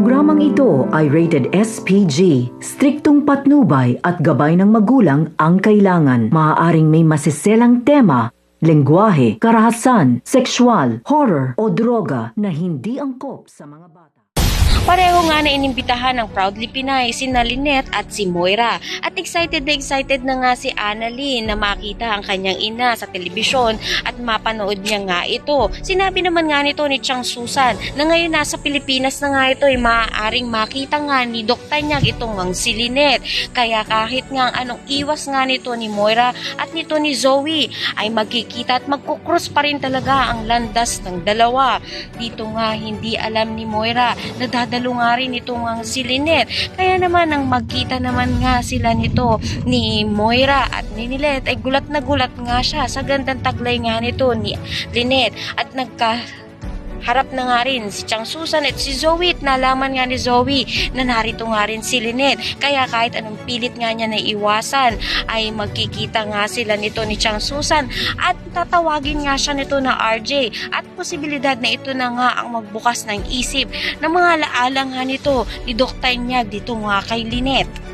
programang ito ay rated SPG. Striktong patnubay at gabay ng magulang ang kailangan. Maaaring may masiselang tema, lengguwahe, karahasan, sexual, horror o droga na hindi angkop sa mga bata. Pareho nga na inimbitahan ng Proudly Pinay sina Lynette at si Moira. At excited na nga si Annalyn na makita ang kanyang ina sa telebisyon at mapanood niya nga ito. Sinabi naman nga nito ni Chang Susan na ngayon nasa Pilipinas na nga ito ay maaaring makita nga ni Dr. Nyag itong ang si Lynette. Kaya kahit nga anong iwas nga nito ni Moira at nito ni Zoe ay magkikita at magkukross pa rin talaga ang landas ng dalawa. Dito nga hindi alam ni Moira na dadalo nga rin itong ang si Lynette. Kaya naman nang magkita naman nga sila nito ni Moira at ni Lynette ay gulat na gulat nga siya sa gandang taglay nga nito ni Lynette at harap na nga rin si Chang Susan at si Zoe at nalaman nga ni Zoe na narito nga rin si Lynette. Kaya kahit anong pilit nga niya na iwasan ay magkikita nga sila nito ni Chang Susan at tatawagin nga siya nito na RJ at posibilidad na ito na nga ang magbukas ng isip ng mga laala nga nito ni Dr. Nyag dito nga kay Lynette.